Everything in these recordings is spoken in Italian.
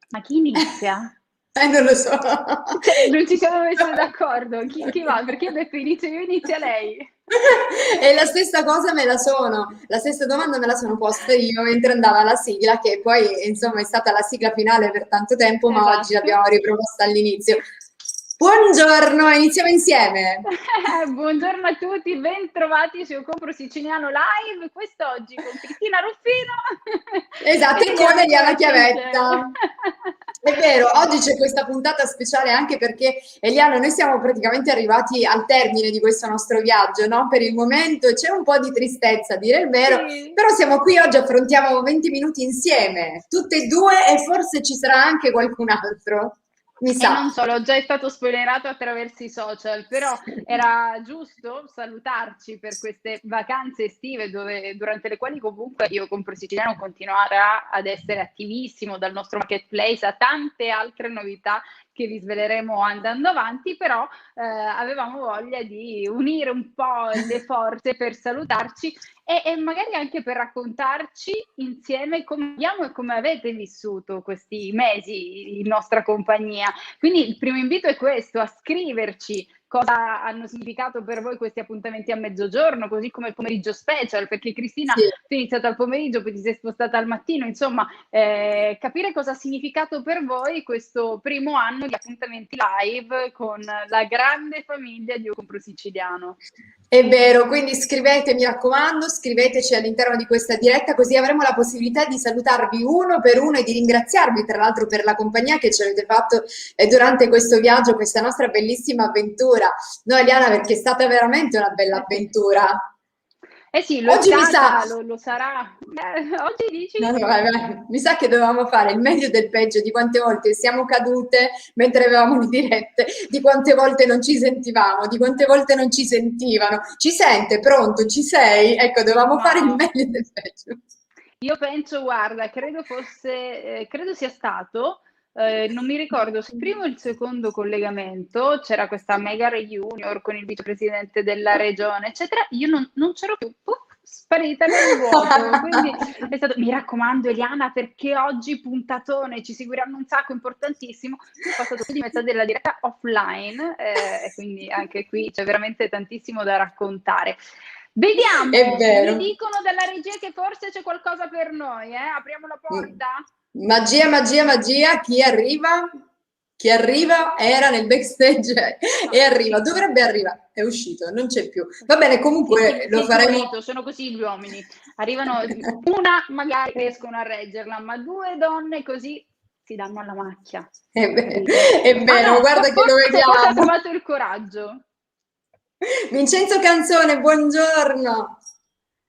Ma chi inizia? Non lo so. Cioè, non ci siamo messi d'accordo. Chi va? Perché io ho detto inizio io, inizia lei. E la stessa cosa la stessa domanda me la sono posta io mentre andava la sigla, che poi insomma è stata la sigla finale per tanto tempo, ma oggi Esatto. l'abbiamo riproposta all'inizio. Buongiorno, iniziamo insieme. Buongiorno a tutti, ben trovati su Io Compro Siciliano Live, quest'oggi con Cristina Ruffino Esatto, ed e con Eliana Eliana Chiavetta insieme. Chiavetta. È vero, oggi c'è questa puntata speciale anche perché, Eliana, noi siamo praticamente arrivati al termine di questo nostro viaggio, no? Per il momento c'è un po' di tristezza, a dire il vero, Sì. però siamo qui oggi, affrontiamo 20 minuti insieme, tutte e due, e forse ci sarà anche qualcun altro, mi E sa. non solo, già è stato spoilerato attraverso i social, però era giusto salutarci per queste vacanze estive durante le quali comunque Io Compro Siciliano continuerà ad essere attivissimo dal nostro marketplace a tante altre novità che vi sveleremo andando avanti, però avevamo voglia di unire un po' le forze per salutarci e magari anche per raccontarci insieme come abbiamo e come avete vissuto questi mesi in nostra compagnia. Quindi il primo invito è questo, a scriverci cosa hanno significato per voi questi appuntamenti a mezzogiorno, così come il pomeriggio special, perché Cristina, Sì. tu hai iniziato al pomeriggio, poi ti sei spostata al mattino, insomma, capire cosa ha significato per voi questo primo anno di appuntamenti live con la grande famiglia di Io Compro Siciliano. È vero, quindi scrivete, mi raccomando, scriveteci all'interno di questa diretta, così avremo la possibilità di salutarvi uno per uno e di ringraziarvi tra l'altro per la compagnia che ci avete fatto durante questo viaggio, questa nostra bellissima avventura. No, Eliana, perché è stata veramente una bella Eh sì. avventura. Eh sì, lo è Oggi mi sa, stata, lo sarà. Oggi dici? no, no, vai, vai. Mi sa che dovevamo fare il meglio del peggio di quante volte siamo cadute mentre avevamo le dirette, di quante volte non ci sentivamo, di quante volte non ci sentivano. Ci sente? Pronto? Ci sei? Ecco, dovevamo fare il No. meglio del peggio. Io penso, guarda, credo sia stato, non mi ricordo se il primo o il secondo collegamento, c'era questa mega reunion con il vicepresidente della regione, eccetera, io non c'ero più, puff, sparita nel vuoto. Quindi è stato, mi raccomando, Eliana, perché oggi puntatone, ci seguiranno un sacco, importantissimo. Io ho passato più di metà della diretta offline, e quindi anche qui c'è veramente tantissimo da raccontare. È Vediamo, mi vero. dicono dalla regia che forse c'è qualcosa per noi, eh? Apriamo la porta? Magia, magia, magia, chi arriva? Chi arriva era nel backstage No, e è arriva, uscito. dovrebbe arrivare, è uscito, non c'è più. Va bene, Si comunque è lo faremo. intimorito, sono così gli uomini. Arrivano, una magari riescono a reggerla, ma due donne così si danno alla macchia. Capito? È Ah vero, no, guarda che lo forse ha vediamo. trovato il coraggio. Vincenzo Canzone, buongiorno.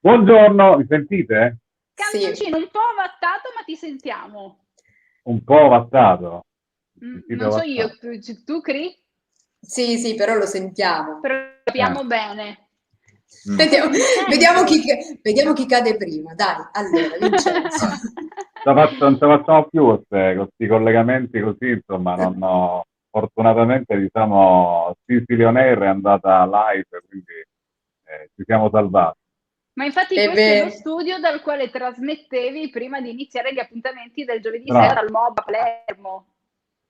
Buongiorno, mi sentite? Sì, Canzoncino un po' avattato, ma ti sentiamo. Un po' avanzato. Mi sentite Non so io, avanzato? tu Cri? sì, sì, però lo sentiamo. Però Eh, capiamo bene. mm. Vediamo, Vincenzo. vediamo chi cade prima. Dai, allora, Vincenzo. Non ce la facciamo più questi collegamenti così, insomma, non ho, fortunatamente diciamo Sicily On Air è andata live, quindi ci siamo salvati. Ma infatti È questo è lo vero. studio dal quale trasmettevi prima di iniziare gli appuntamenti del giovedì sera Bravo. dal MOB a Palermo.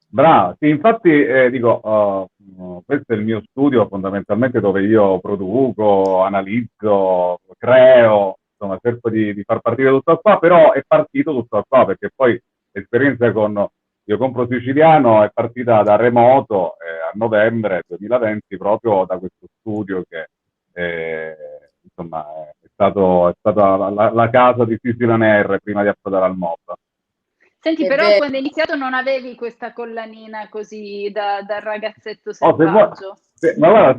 Brava, sì, infatti dico, questo è il mio studio fondamentalmente dove io produco, analizzo, creo, insomma cerco di far partire tutto qua, però è partito tutto qua perché poi l'esperienza con Io Compro Siciliano è partita da remoto a novembre 2020 proprio da questo studio che eh, insomma è stata la casa di Sicilian Air prima di approdare al MOB. Senti, È però vero. quando hai iniziato non avevi questa collanina così da ragazzetto Oh, selvaggio. ma guarda,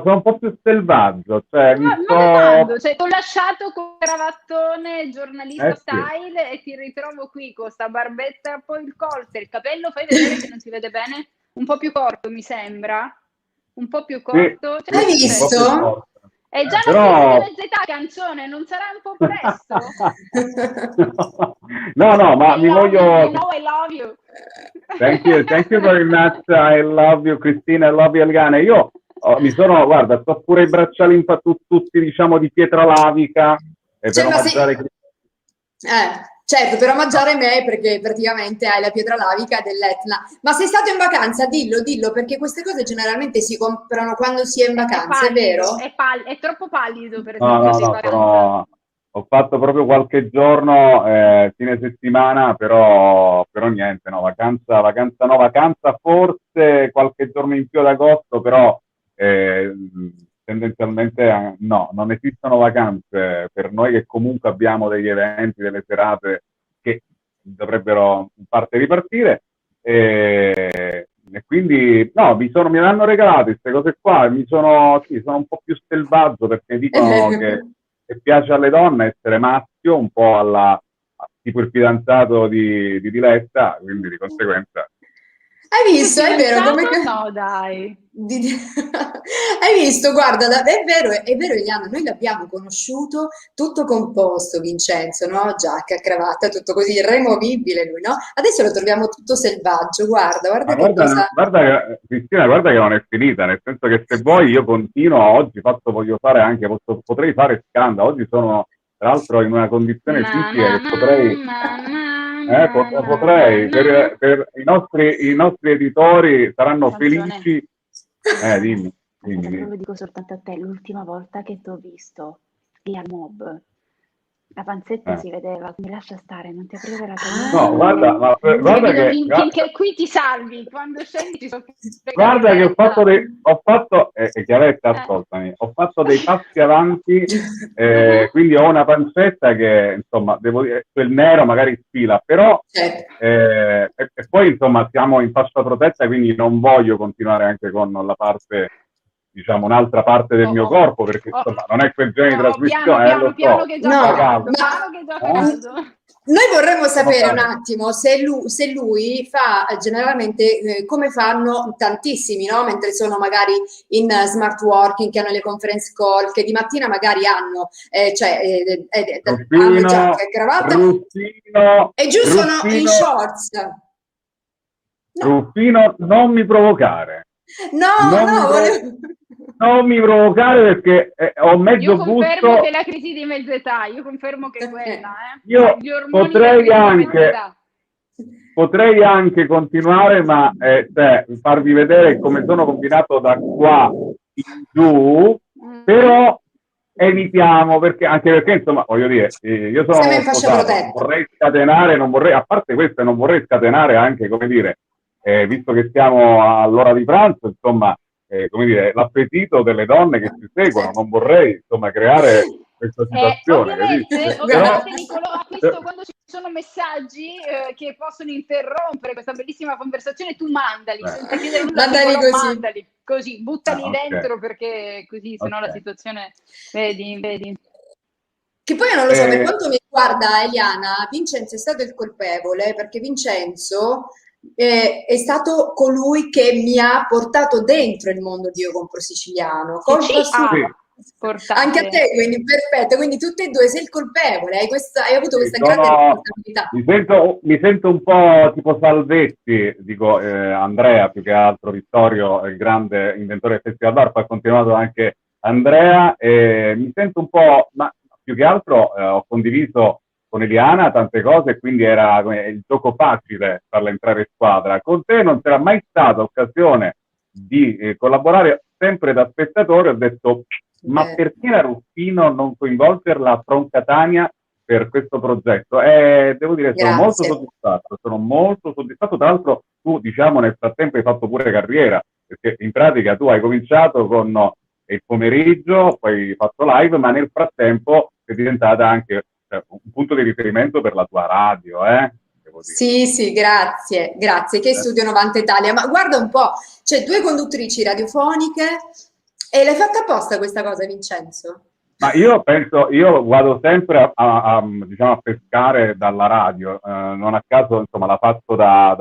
sono un po' più selvaggio, cioè mi Ma sto... notando, cioè, ti ho lasciato con cravattone giornalista Eh sì, style e ti ritrovo qui con sta barbetta, poi il colter, il capello, fai vedere che non si vede bene? Un po' più corto, mi sembra. Un po' più sì, corto. Cioè, sì, Hai che è un po' visto? più forte. è già la crisi di Però... mezz'età, Canzone, non sarà un po' presto? No, no, ma I mi love you, you voglio... know I love you. Thank you very much, I love you Cristina, I love you Eliane. Io mi sono, guarda, sto pure i bracciali tutti, diciamo, di pietra lavica Cioè, per ma sì. omaggiare Certo, per omaggiare me, perché praticamente hai la pietra lavica dell'Etna. Ma sei stato in vacanza? Dillo, perché queste cose generalmente si comprano quando si è in È vacanza, è pallido, vero? è troppo pallido per No, no, sentirsi in no, vacanza. ho fatto proprio qualche giorno, fine settimana, però niente, no, vacanza no, vacanza forse qualche giorno in più ad agosto, però eh, tendenzialmente no, non esistono vacanze per noi che comunque abbiamo degli eventi, delle serate che dovrebbero in parte ripartire. E quindi no, me le hanno regalate queste cose qua e sì, sono un po' più selvaggio perché dicono che piace alle donne essere maschio, un po' tipo il fidanzato di Diletta, quindi di conseguenza. Hai Il visto? È vero, come... fidanzato? No, dai. di- Hai visto? Guarda, è vero Eliana, noi l'abbiamo conosciuto tutto composto, Vincenzo, no? Giacca, cravatta, tutto così, irremovibile lui, no? Adesso lo troviamo tutto selvaggio, Ma guarda che cosa... guarda, Cristina, guarda che non è finita, nel senso che se vuoi io continuo, oggi voglio fare anche, potrei fare scandalo, oggi sono tra l'altro in una condizione Na, fisica na, che na, potrei, na, na, na, na, na, potrei, na. i nostri editori saranno Canzone. felici, dimmi, dimmi, Aspetta, però dimmi. lo dico soltanto a te, l'ultima volta che ti ho visto lì al mob, la panzetta Eh. si vedeva, mi lascia stare, non ti aprire la No, camminata. Ti guarda vedo che, che qui ti salvi, quando scendi ti so fregare guarda che testa. Chiaretta, Eh. ascoltami, ho fatto dei passi avanti, quindi ho una pancetta che, insomma, devo dire, quel nero magari sfila, però, Certo. e poi, insomma, siamo in fascia protetta, quindi non voglio continuare anche con la parte, diciamo, un'altra parte del Oh, mio oh, corpo, perché, oh, insomma, non è quel genere di piano, trasmissione, piano, lo piano so, che già fa fa No, caldo, caldo, ma piano che già fa eh? caldo. noi vorremmo Va sapere un bene. attimo se lui fa generalmente come fanno tantissimi, no? Mentre sono magari in smart working, che hanno le conference call, che di mattina magari hanno giacca Ruffino, e cravatta Ruffino, e giù sono in Ruffino, shorts. No, Ruffino, non mi provocare, no, non mi, no, provo- volevo... non mi provocare perché ho Io mezzo confermo che gusto. la crisi di mezz'età, io confermo che è quella, Io gli ormoni da potrei crisi di anche, mezz'età. potrei anche continuare, ma farvi vedere come sono combinato da qua in giù, Mhm. però evitiamo, anche perché, insomma, voglio dire, io Siamo in sono fascia sposato, non protetta. vorrei scatenare, a parte questo, non vorrei scatenare anche, come dire, visto che siamo all'ora di pranzo, insomma, come dire, l'appetito delle donne che ci seguono, non vorrei, insomma, creare questa situazione, capisci? Però, Ovviamente Nicolò, a questo quando ci sono messaggi che possono interrompere questa bellissima conversazione, tu mandali, senza chiedere nulla a Mandali Nicolò, così. mandali, così, buttali ok, dentro perché così, se no la ok. situazione, vedi. Che poi io non lo so, per Eh, quanto mi riguarda Eliana, Vincenzo è stato il colpevole perché Vincenzo è stato colui che mi ha portato dentro il mondo di Io compro siciliano, Che ci colpa sua. sì, ha Anche a portate. te, quindi perfetto, quindi tutte e due sei il colpevole, hai avuto sì, questa grande responsabilità. mi sento un po' tipo Salvetti, dico Andrea più che altro, Vittorio, il grande inventore del Festival d'Art, poi ha continuato anche Andrea, e mi sento un po', ma più che altro ho condiviso con Eliana tante cose, quindi era il gioco facile farla entrare in squadra. Con te non c'era mai stata occasione di collaborare, sempre da spettatore, ho detto ma Vero. perché la Ruffino non coinvolgerla a From Catania per questo progetto? Devo dire, Grazie. sono molto soddisfatto, tra l'altro tu diciamo nel frattempo hai fatto pure carriera, perché in pratica tu hai cominciato con il pomeriggio, poi hai fatto live, ma nel frattempo sei diventata anche un punto di riferimento per la tua radio, devo dire. Sì, sì, grazie, grazie, che Studio 90 Italia. Ma guarda un po', c'è due conduttrici radiofoniche e l'hai fatta apposta questa cosa, Vincenzo? Ma io penso, io vado sempre diciamo, a pescare dalla radio, non a caso insomma la faccio da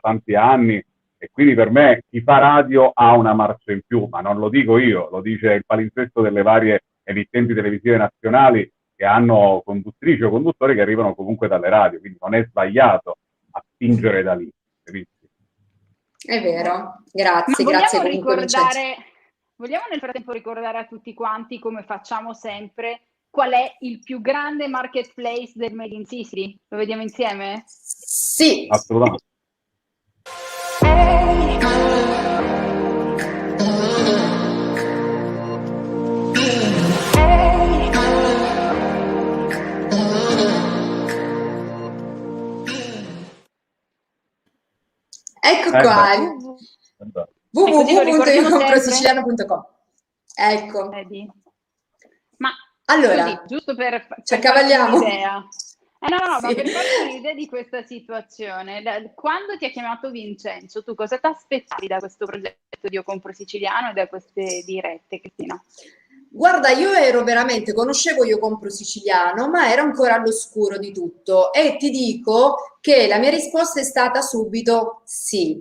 tanti anni e quindi per me chi fa radio ha una marcia in più, ma non lo dico io, lo dice il palinsesto delle varie emittenti televisive nazionali che hanno conduttrici o conduttori che arrivano comunque dalle radio, quindi non è sbagliato attingere da lì. Capisci? È vero, Ma grazie, grazie comunque Vincenzo. vogliamo nel frattempo ricordare a tutti quanti, come facciamo sempre, qual è il più grande marketplace del Made in Sicily? Lo vediamo insieme? Sì. Assolutamente. Ecco qua, www.iocomprosiciliano.com. Ecco. Vedi? Ma allora, così, giusto per ci farti accavalliamo. un'idea. No, Sì. ma per farti un'idea di questa situazione, quando ti ha chiamato Vincenzo, tu cosa ti aspettavi da questo progetto di Io Compro Siciliano e da queste dirette, Cristina? Guarda, io ero veramente, conoscevo Io Compro Siciliano, ma ero ancora all'oscuro di tutto e ti dico che la mia risposta è stata subito sì.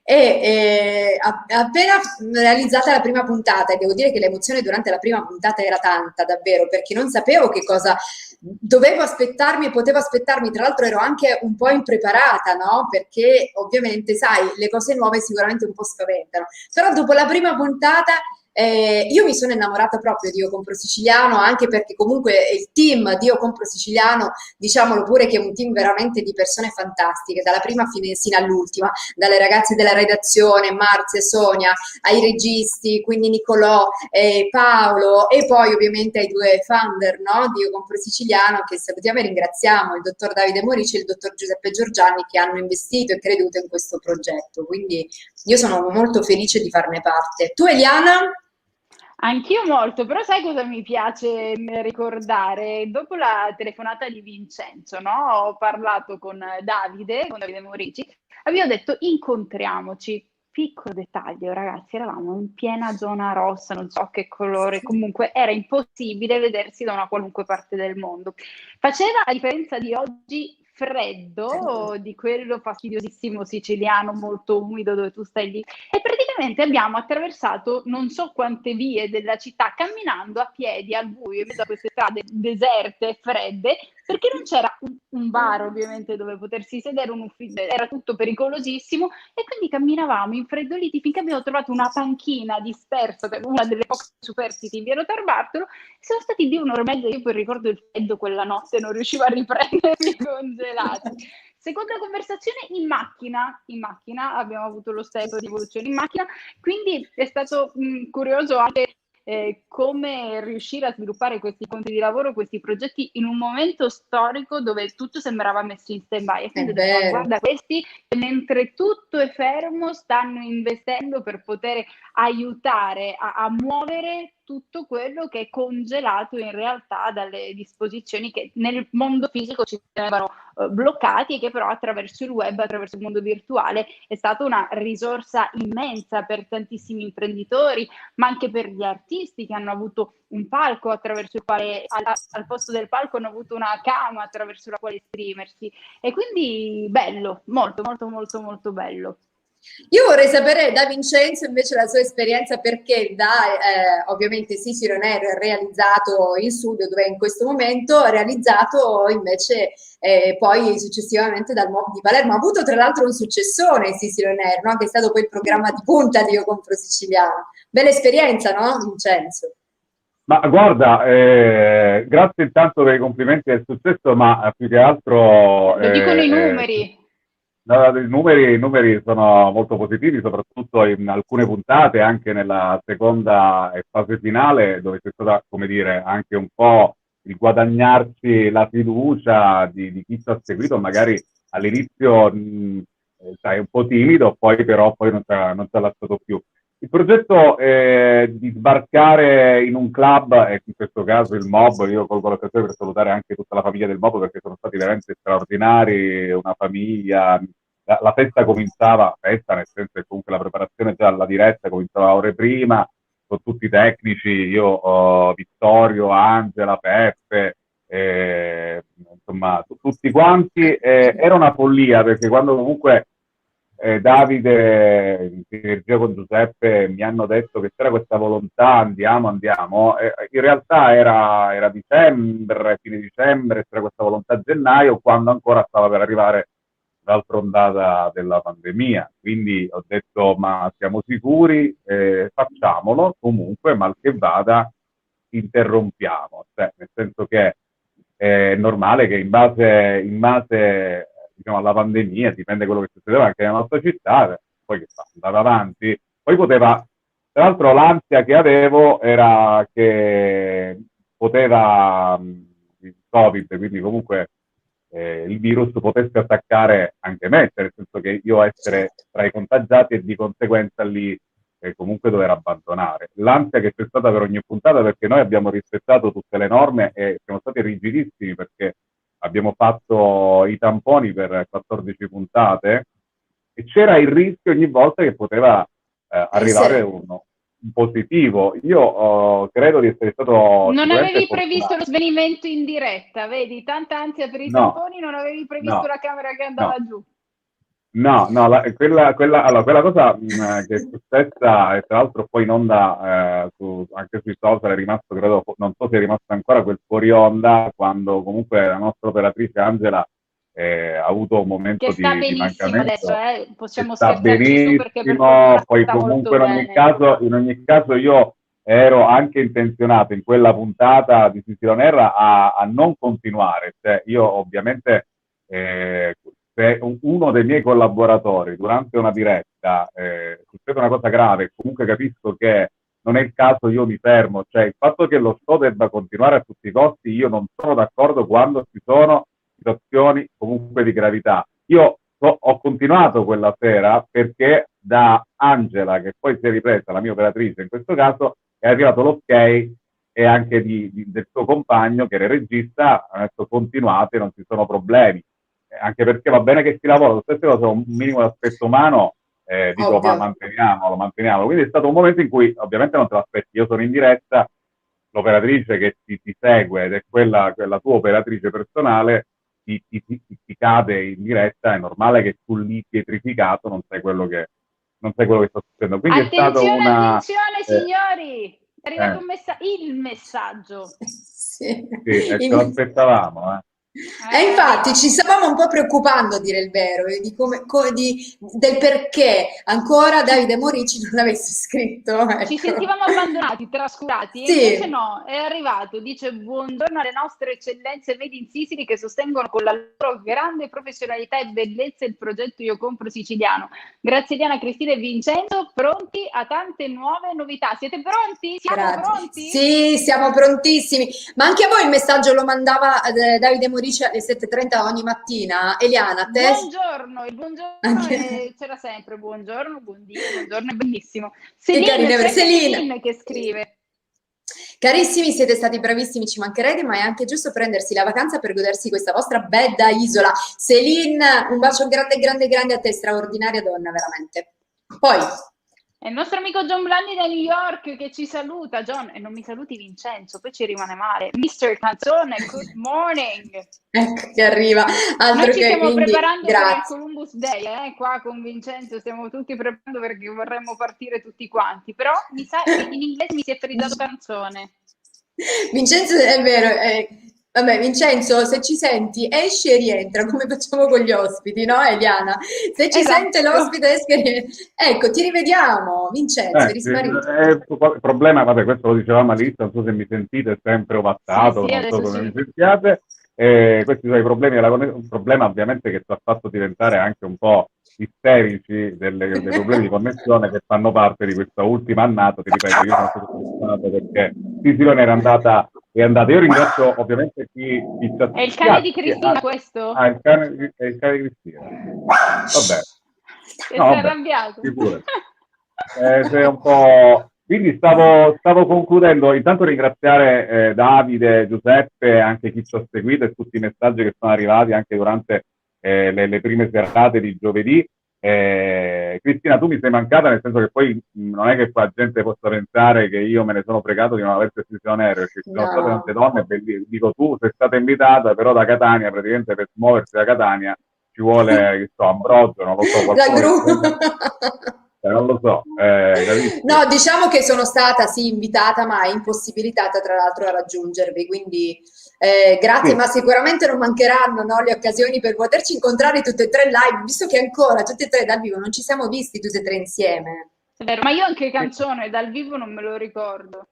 E appena realizzata la prima puntata, e devo dire che l'emozione durante la prima puntata era tanta, davvero, perché non sapevo che cosa dovevo aspettarmi e potevo aspettarmi, tra l'altro ero anche un po' impreparata, no? Perché ovviamente, sai, le cose nuove sicuramente un po' spaventano, però dopo la prima puntata io mi sono innamorata proprio di Io Compro Siciliano, anche perché comunque il team di Io Compro Siciliano, diciamolo pure che è un team veramente di persone fantastiche, dalla prima fino all'ultima, dalle ragazze della redazione, Marzia e Sonia, ai registi, quindi Nicolò, Paolo, e poi ovviamente ai due founder, no, di Io Compro Siciliano, che salutiamo e ringraziamo, il dottor Davide Morici e il dottor Giuseppe Giorgiani, che hanno investito e creduto in questo progetto. Quindi io sono molto felice di farne parte. Tu, Eliana? Anch'io molto, però sai cosa mi piace ricordare? Dopo la telefonata di Vincenzo, no? Ho parlato con Davide Morici, avevo detto incontriamoci. Piccolo dettaglio, ragazzi, eravamo in piena zona rossa, non so che colore, comunque era impossibile vedersi da una qualunque parte del mondo. Faceva, a differenza di oggi, freddo, di quello fastidiosissimo siciliano, molto umido dove tu stai lì, e praticamente abbiamo attraversato non so quante vie della città camminando a piedi al buio in mezzo a queste strade deserte e fredde, perché non c'era un bar ovviamente dove potersi sedere, un ufficio, era tutto pericolosissimo, e quindi camminavamo infreddoliti finché abbiamo trovato una panchina dispersa, una delle poche superstiti in via Notar Bartolo. Siamo stati lì un'ora e mezza, io poi ricordo il freddo quella notte, non riuscivo a riprendermi congelati. Seconda conversazione in macchina abbiamo avuto lo step di evoluzione in macchina, quindi è stato curioso anche come riuscire a sviluppare questi conti di lavoro, questi progetti in un momento storico dove tutto sembrava messo in stand-by, e quindi ho detto, guarda, questi mentre tutto è fermo stanno investendo per poter aiutare a muovere tutto quello che è congelato in realtà dalle disposizioni che nel mondo fisico ci tenevano bloccati, e che però attraverso il web, attraverso il mondo virtuale, è stata una risorsa immensa per tantissimi imprenditori, ma anche per gli artisti che hanno avuto un palco attraverso il quale, al posto del palco, hanno avuto una cama attraverso la quale esprimersi, e quindi bello, molto molto molto molto bello. Io vorrei sapere da Vincenzo invece la sua esperienza, perché ovviamente Sicily On Air realizzato in studio dove è in questo momento, realizzato invece poi successivamente dal MOP di Palermo. Ha avuto tra l'altro un successore Sicily On Air, no? Che è stato poi il programma di punta di Io Compro Siciliano. Bella esperienza, no, Vincenzo? Ma guarda, grazie intanto per i complimenti del successo, ma più che altro... Lo dicono i numeri. I numeri sono molto positivi, soprattutto in alcune puntate, anche nella seconda fase finale, dove c'è stata, come dire, anche un po' il guadagnarci la fiducia di chi ci ha seguito, magari all'inizio sai, un po' timido, poi però poi non ci ha lasciato più. Il progetto di sbarcare in un club, e in questo caso il Mob, io colgo l'occasione per salutare anche tutta la famiglia del Mob, perché sono stati veramente straordinari, una famiglia. La festa cominciava, festa nel senso che comunque la preparazione già alla diretta cominciava ore prima, con tutti i tecnici, io, Vittorio, Angela, Peppe, insomma tutti quanti. Era una follia, perché quando comunque Davide, in sinergia con Giuseppe, mi hanno detto che c'era questa volontà, andiamo, in realtà era dicembre, fine dicembre, c'era questa volontà a gennaio, quando ancora stava per arrivare l'altra ondata della pandemia. Quindi ho detto, ma siamo sicuri? Facciamolo comunque, mal che vada, interrompiamo, cioè, nel senso che è normale che in base diciamo, alla pandemia, dipende quello che succedeva anche nella nostra città, poi che fa, andava avanti, poi poteva, tra l'altro l'ansia che avevo era che poteva il Covid, quindi comunque il virus potesse attaccare anche me, cioè nel senso che io essere tra i contagiati e di conseguenza lì comunque dover abbandonare. L'ansia che c'è stata per ogni puntata, perché noi abbiamo rispettato tutte le norme e siamo stati rigidissimi perché abbiamo fatto i tamponi per 14 puntate e c'era il rischio ogni volta che poteva arrivare un positivo. Io credo di essere stato non avevi fortunato. previsto lo svenimento in diretta, vedi? Tanta ansia per i No, tamponi, non avevi previsto la camera che andava giù. No, quella cosa che è successa, e tra l'altro poi in onda, anche sui social è rimasto, credo, non so se è rimasto ancora quel fuori onda, quando comunque la nostra operatrice Angela ha avuto un momento che sta di benissimo mancamento, adesso, possiamo sta scherzarci su perché per fortuna poi sta comunque molto bene. in ogni caso io ero anche intenzionato in quella puntata di Sisi On Air a non continuare, cioè io ovviamente se uno dei miei collaboratori durante una diretta succede una cosa grave, comunque capisco che non è il caso, io mi fermo, cioè il fatto che lo show debba continuare a tutti i costi, io non sono d'accordo quando ci sono situazioni comunque di gravità. Io ho continuato quella sera perché da Angela, che poi si è ripresa, la mia operatrice in questo caso, è arrivato l'ok e anche del suo compagno che era il regista, ha detto continuate, non ci sono problemi. Anche perché va bene che si lavora, lo stesso cosa, un minimo di aspetto umano, dico ma lo manteniamo. Quindi è stato un momento in cui ovviamente non te l'aspetti, io sono in diretta, l'operatrice che ti segue ed è quella tua operatrice personale, ti cade in diretta, è normale che tu lì pietrificato non sai quello che sta succedendo. Quindi attenzione, è stato attenzione signori, è arrivato il messaggio. Sì, ce l'aspettavamo, E infatti ci stavamo un po' preoccupando, a dire il vero, del perché ancora Davide Morici non avesse scritto. Ecco. Ci sentivamo abbandonati, trascurati, sì. E invece no, è arrivato, dice buongiorno alle nostre eccellenze Made in Sicily che sostengono con la loro grande professionalità e bellezza il progetto Io Compro Siciliano. Grazie Diana, Cristina e Vincenzo, pronti a tante nuove novità. Siete pronti? Siamo pronti? Sì, siamo prontissimi. Ma anche a voi il messaggio lo mandava Davide Morici alle 7:30 ogni mattina. Eliana, a te? Buongiorno, il buongiorno c'era sempre, buongiorno, buongiorno, è bellissimo. Celine che scrive. Carissimi, siete stati bravissimi, ci mancherete, ma è anche giusto prendersi la vacanza per godersi questa vostra bella isola. Celine, un bacio grande, grande, grande a te, straordinaria donna, veramente. Poi... È il nostro amico John Blandi da New York che ci saluta. John, e non mi saluti Vincenzo, poi ci rimane male. Mister Canzone, good morning. Ecco che arriva. Noi ci stiamo preparando per il Columbus Day, qua con Vincenzo stiamo tutti preparando perché vorremmo partire tutti quanti, però mi sa che in inglese mi si è fridato Canzone. Vincenzo, è vero, vabbè, Vincenzo, se ci senti, esci e rientra, come facciamo con gli ospiti, no Eliana? Se ci sente l'ospite, esci e rientra. Ecco, ti rivediamo, Vincenzo, eri sparito. Il problema, vabbè, questo lo dicevamo all'inizio, non so se mi sentite, è sempre ovattato, non so come mi sentiate. Questi sono i problemi un problema ovviamente che ci ha fatto diventare anche un po' isterici dei problemi di connessione che fanno parte di questa ultima annata. Ti ripeto, io sono stato fortunato perché Sisi On Air è andata. Io ringrazio ovviamente chi è il cane di Cristina questo? È il cane di Cristina. Vabbè. Sei arrabbiato. Sei un po'... Quindi stavo concludendo, intanto ringraziare Davide, Giuseppe, anche chi ci ha seguito e tutti i messaggi che sono arrivati anche durante le prime serate di giovedì. Cristina, tu mi sei mancata, nel senso che poi non è che la gente possa pensare che io me ne sono fregato di non averti Sisi On Air, perché ci sono state tante donne, dico tu sei stata invitata, però da Catania, praticamente per muoversi da Catania ci vuole, Ambrogio, non lo so, qualcuno. Non lo so, no, diciamo che sono stata invitata ma impossibilitata tra l'altro a raggiungervi, quindi grazie, sì. Ma sicuramente non mancheranno le occasioni per poterci incontrare tutte e tre live, visto che ancora tutte e tre dal vivo non ci siamo visti tutte e tre insieme. È vero, ma io anche Canzone dal vivo non me lo ricordo.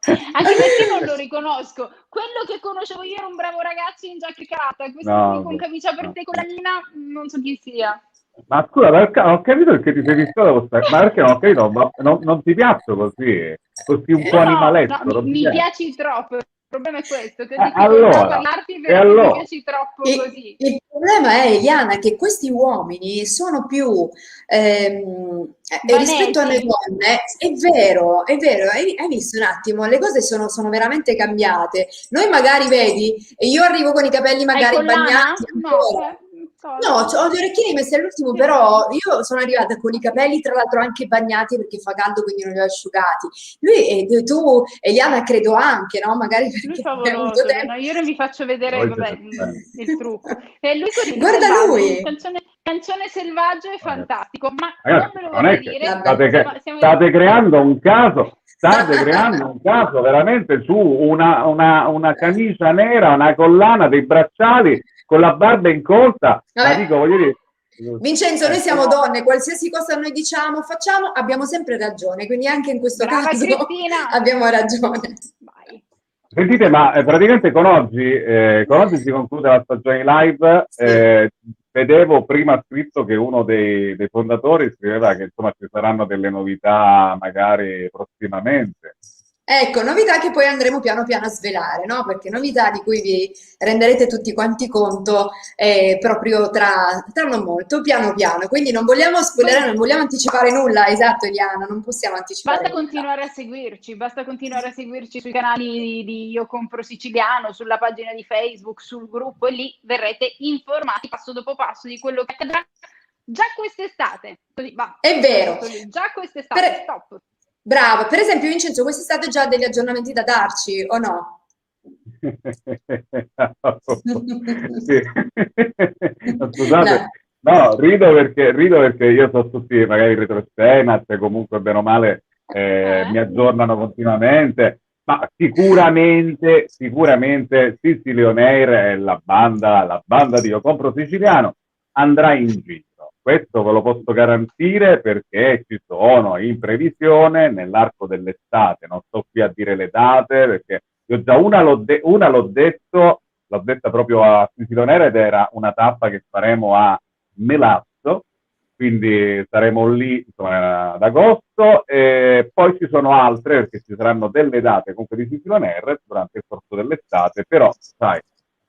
Anche perché non lo riconosco. Quello che conoscevo io era un bravo ragazzo in giacca, questo qui con camicia aperta e collanina non so chi sia. Ma scusa, ho capito perché ti sei vista questa, ma perché non ho capito, ma non ti piaccio così un po' animaletto? No, mi piaci troppo. Il problema è questo, che allora, parlarti perché mi piaci troppo così. Il problema è, Eliana, che questi uomini sono più rispetto alle donne, è vero, hai visto un attimo, le cose sono veramente cambiate. Noi magari, vedi, io arrivo con i capelli magari bagnati ancora. No, ho gli orecchini messi all'ultimo, però io sono arrivata con i capelli tra l'altro anche bagnati perché fa caldo, quindi non li ho asciugati. Lui e tu, Eliana, credo anche, no? Magari perché favoloso, no, io non vi faccio vedere il trucco. E lui così, guarda lui! Canzone selvaggio e fantastico, ma ragazzi, non me lo vuoi dire? State creando un caso. State creando un caso veramente su una camicia nera, una collana, dei bracciali con la barba incolta. Ma dico, voglio dire, Vincenzo, noi siamo donne, qualsiasi cosa noi diciamo, facciamo, abbiamo sempre ragione, quindi anche in questo caso Cristina, abbiamo ragione. Vai. Sentite, ma praticamente con oggi si conclude la stagione live. Vedevo prima scritto che uno dei fondatori scriveva che insomma ci saranno delle novità magari prossimamente. Ecco, novità che poi andremo piano piano a svelare, no? Perché novità di cui vi renderete tutti quanti conto proprio tra non molto, piano piano. Quindi non vogliamo spoilerare, non vogliamo anticipare nulla, esatto Eliana, non possiamo anticipare nulla. Basta continuare a seguirci sui canali di Io Compro Siciliano, sulla pagina di Facebook, sul gruppo, e lì verrete informati passo dopo passo di quello che accadrà già quest'estate. Così, va. È vero. Già quest'estate, stop. Bravo, per esempio Vincenzo, quest'estate già degli aggiornamenti da darci o no? Sì. Scusate, no, rido perché io so tutti magari in retroscena, cioè comunque bene o male mi aggiornano continuamente, ma sicuramente Sicily On Air e la banda di Io Compro Siciliano andrà in giro. Questo ve lo posso garantire perché ci sono in previsione nell'arco dell'estate, non sto qui a dire le date perché io già una l'ho detta proprio a Sicily On Air ed era una tappa che faremo a Melazzo, quindi saremo lì insomma, ad agosto, e poi ci sono altre perché ci saranno delle date comunque di Sicily On Air durante il corso dell'estate, però sai,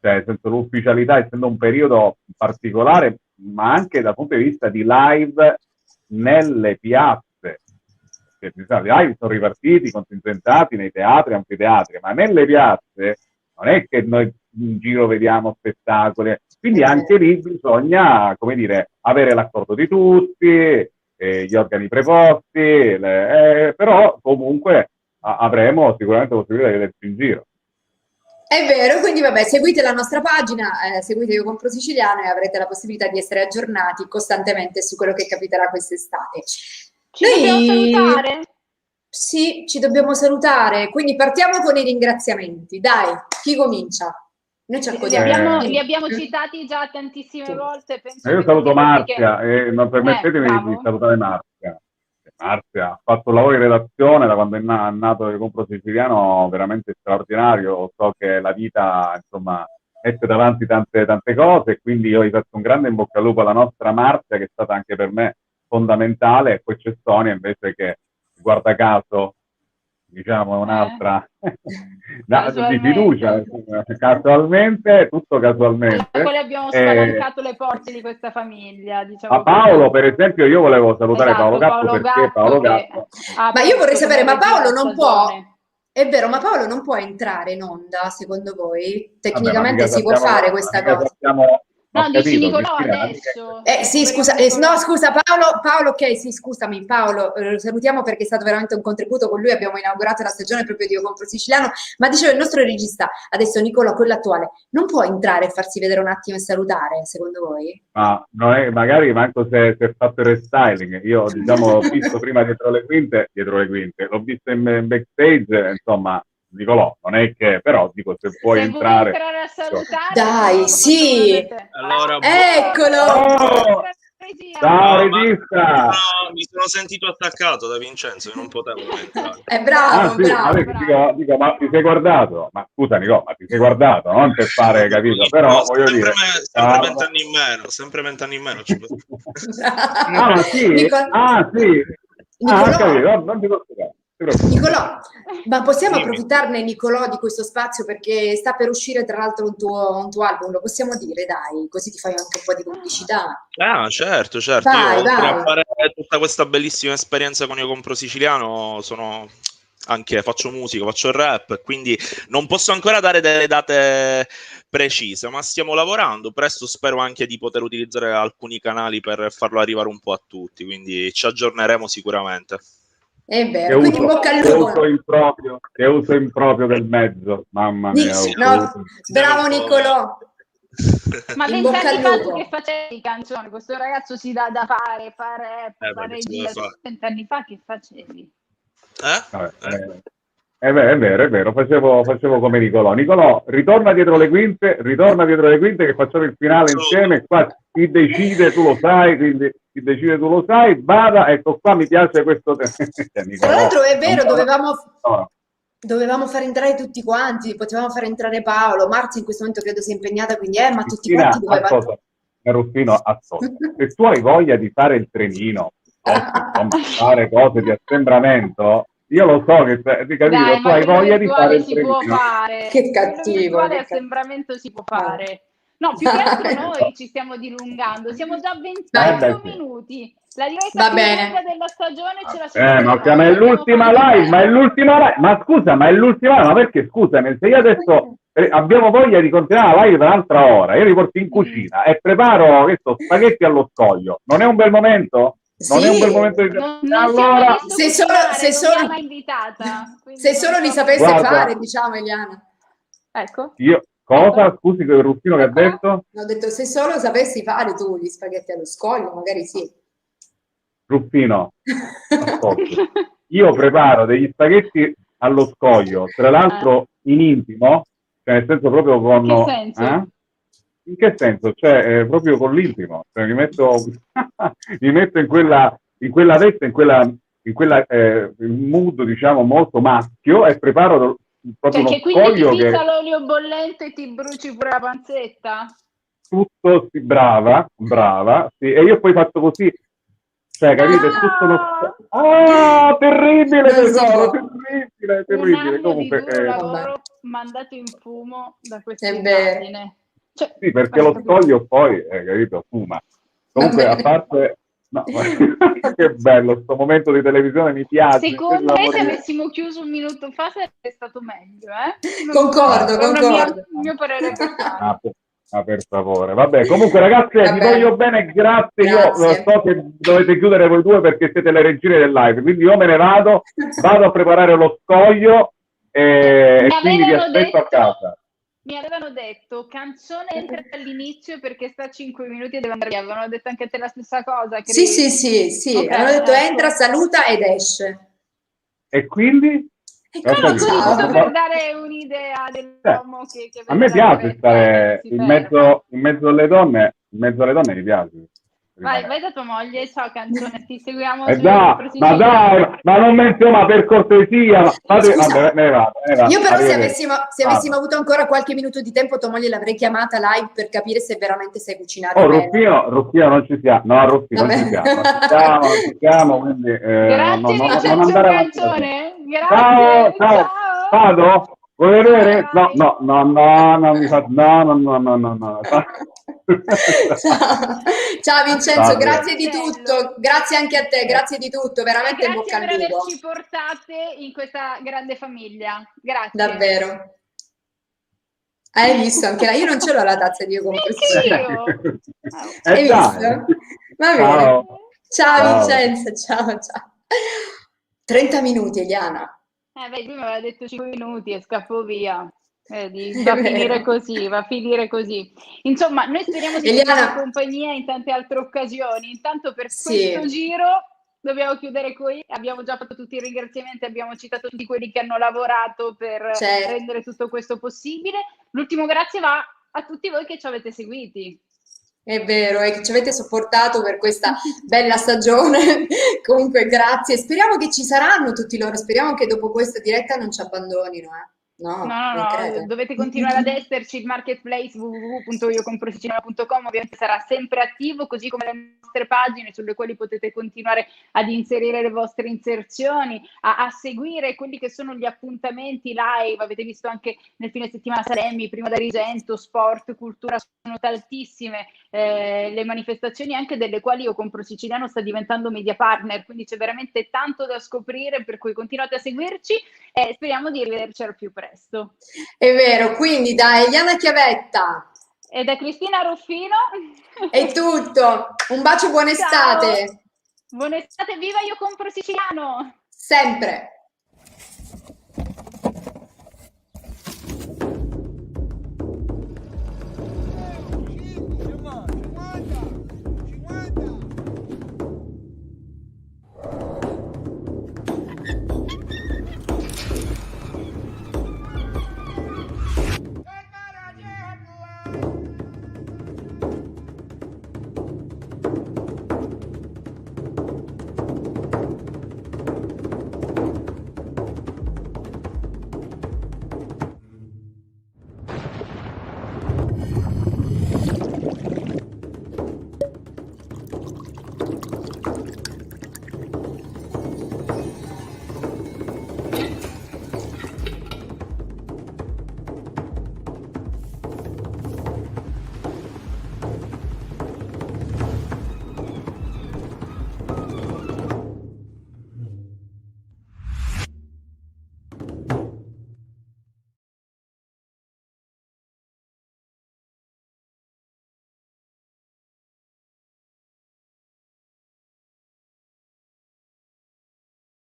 cioè, senza l'ufficialità, essendo un periodo particolare, ma anche dal punto di vista di live nelle piazze, perché i live sono ripartiti, contingentati nei teatri, anfiteatri, ma nelle piazze non è che noi in giro vediamo spettacoli, quindi anche lì bisogna, come dire, avere l'accordo di tutti, gli organi preposti, però comunque avremo sicuramente la possibilità di vederci in giro. È vero, quindi vabbè, seguite la nostra pagina, seguite Io Compro Siciliano e avrete la possibilità di essere aggiornati costantemente su quello che capiterà quest'estate. Dobbiamo salutare? Sì, ci dobbiamo salutare, quindi partiamo con i ringraziamenti. Dai, chi comincia? Noi ci accodiamo. Li abbiamo citati già tantissime volte. Penso io saluto Marzia e non permettetemi di salutare Marzia. Marzia ha fatto un lavoro in redazione da quando è nato il Compro Siciliano veramente straordinario. So che la vita insomma mette davanti tante cose e quindi io vi faccio un grande in bocca al lupo alla nostra Marzia che è stata anche per me fondamentale, e poi c'è Sonia invece che guarda caso diciamo un'altra di fiducia, casualmente, tutto casualmente. Poi abbiamo spalancato le porte di questa famiglia, diciamo. A Paolo, per esempio, io volevo salutare Paolo Gatto perché Paolo Gatto. Ma io vorrei sapere, ma Paolo non può, è vero, ma Paolo non può entrare in onda, secondo voi? Tecnicamente si può fare questa cosa? No, dici Nicolò adesso. Sì, scusa, no, scusa Paolo, ok, sì, scusami Paolo, salutiamo perché è stato veramente un contributo, con lui abbiamo inaugurato la stagione proprio di Io Compro Siciliano, ma dicevo il nostro regista, adesso Nicolò, quello attuale, non può entrare e farsi vedere un attimo e salutare, secondo voi? Ma non è, magari manco se è fatto il restyling, io diciamo l'ho visto prima dietro le quinte, l'ho visto in backstage, insomma, Nicolò, non è che, però dico se puoi entrare a salutare, dai, sì, allora, eccolo, regia. Ciao No, ma regista! mi sono sentito attaccato da Vincenzo, io non potevo entrare. È bravo, Sì, bravo. vabbè, dico, ma ti sei guardato? Ma scusa Nico, ma ti sei guardato? Non per fare, capito? Però voglio dire... Sempre 20 anni in meno, sempre 20 anni in meno. Ah, sì? Ah, sì? Ah, ho capito, non ti preoccupare. Nicolò, ma possiamo Dimmi. approfittarne, Nicolò, di questo spazio perché sta per uscire tra l'altro un tuo album, lo possiamo dire, dai, così ti fai anche un po' di pubblicità. Ah, certo. Io Vai, oltre a vai. fare tutta questa bellissima esperienza con Io Compro Siciliano, faccio musica, faccio rap, quindi non posso ancora dare delle date precise, ma stiamo lavorando. Presto spero anche di poter utilizzare alcuni canali per farlo arrivare un po' a tutti, quindi ci aggiorneremo sicuramente. È vero, quindi in bocca al lupo. Che uso improprio del mezzo, mamma mia. No, bravo Nicolò. Ma In bocca 20 al anni fa lupo. tu che facevi canzoni? Questo ragazzo si dà da fare, fa rap, fa perché si regia. deve fare. 20 anni fa che facevi? È vero, facevo come Nicolò. Nicolò, ritorna dietro le quinte che facciamo il finale insieme. Qua chi decide tu lo sai, quindi chi decide tu lo sai. Vada, ecco qua, mi piace questo. Tra l'altro è vero, dovevamo far entrare tutti quanti, potevamo far entrare Paolo, Marzia in questo momento credo sia impegnata, quindi ma tutti quanti dovevano... Ruffino, ascolta, se tu hai voglia di fare il trenino, insomma, fare cose di assembramento, io lo so che Dai, tu hai voglia di fare il si può trenino. fare. Che cattivo. Quello assembramento si può fare. No, più che altro noi ci stiamo dilungando, siamo già a 28 minuti. La diretta più lunga della stagione ce la siamo ma è l'ultima live, ma scusa, ma perché scusami, se io adesso abbiamo voglia di continuare la live un'altra ora, io li porto in cucina e preparo questo spaghetti allo scoglio, non è un bel momento? Non è un bel momento di... allora, se solo invitata, se solo li sapesse fare, diciamo, Eliana. Ecco. Io cosa? Scusi, quel Ruffino che ha detto? Ho detto se solo sapessi fare tu gli spaghetti allo scoglio, magari sì. Ruffino, ascolti. Io preparo degli spaghetti allo scoglio, tra l'altro in intimo, cioè nel senso proprio con... In che senso? In che senso? Cioè proprio con l'intimo, cioè, mi metto in quella veste, in quella mood diciamo molto maschio e preparo proprio uno che scoglio quindi ti che... l'olio bollente e ti bruci pure la panzetta? Tutto, sì, brava, sì, e io poi faccio così, cioè, capite? È tutto uno... terribile tesoro, terribile. Un anno Comunque, di duro lavoro mandato in fumo da questa vero. immagine. Cioè, sì, perché lo scoglio poi, capito, fuma. Comunque, a parte... No, che bello, sto momento di televisione mi piace. Secondo me se avessimo chiuso un minuto fa sarebbe stato meglio, Concordo. Il mio parere personale. Ma per favore, vabbè, comunque ragazze vi voglio bene, grazie. Io so che dovete chiudere voi due perché siete le regine del live, quindi io me ne vado a preparare lo scoglio e quindi vi aspetto a casa. Mi avevano detto canzone entra all'inizio perché sta 5 minuti e deve andare via. Avevano detto anche a te la stessa cosa? Sì. Okay, hanno detto entra, saluta ed esce. E quindi? Ciao. Per dare un'idea dell'uomo che a me piace stare in mezzo alle donne, mi piace. Vai da tua moglie, ciao canzone, ti seguiamo ma non menziona per cortesia. Vabbè, me ne vado. Io però se avessimo avuto ancora qualche minuto di tempo tua moglie l'avrei chiamata live per capire se veramente sai cucinare bene. Ruffino non ci siamo. No, Ruffino non ci siamo, quindi grazie Vincenzo canzone. Grazie. Ciao. Vado? Vuoi vedere? No, non mi fa. No. Ciao Vincenzo, grazie di tutto, grazie anche a te, grazie di tutto, veramente in bocca al lupo. Grazie per averci portate in questa grande famiglia, grazie. Davvero. Hai visto? Anche io non ce l'ho la tazza di Io Compro Siciliano. Hai visto? Va bene. Ciao Vincenzo, ciao. 30 minuti Eliana. Prima aveva detto 5 minuti e scappo via. Va a finire così. Insomma, noi speriamo di tenere compagnia in tante altre occasioni. Intanto per questo giro dobbiamo chiudere qui. Abbiamo già fatto tutti i ringraziamenti, abbiamo citato tutti quelli che hanno lavorato per rendere tutto questo possibile. L'ultimo grazie va a tutti voi che ci avete seguiti. È vero, e che ci avete sopportato per questa bella stagione. Comunque, grazie. Speriamo che ci saranno tutti loro. Speriamo che dopo questa diretta non ci abbandonino, eh. No, No, no, non no, credo. dovete continuare ad esserci, il marketplace www.iocomprosiciliano.com ovviamente sarà sempre attivo, così come le nostre pagine sulle quali potete continuare ad inserire le vostre inserzioni, a seguire quelli che sono gli appuntamenti live. Avete visto anche nel fine settimana Saremmi, prima d'Argento, sport, cultura, sono tantissime le manifestazioni anche delle quali Io Compro Siciliano sta diventando media partner, quindi c'è veramente tanto da scoprire, per cui continuate a seguirci e speriamo di rivederci al più presto. È vero, quindi da Eliana Chiavetta E da Cristina Ruffino è tutto. Un bacio, buona ciao, estate. buona estate, viva Io Compro Siciliano! Sempre.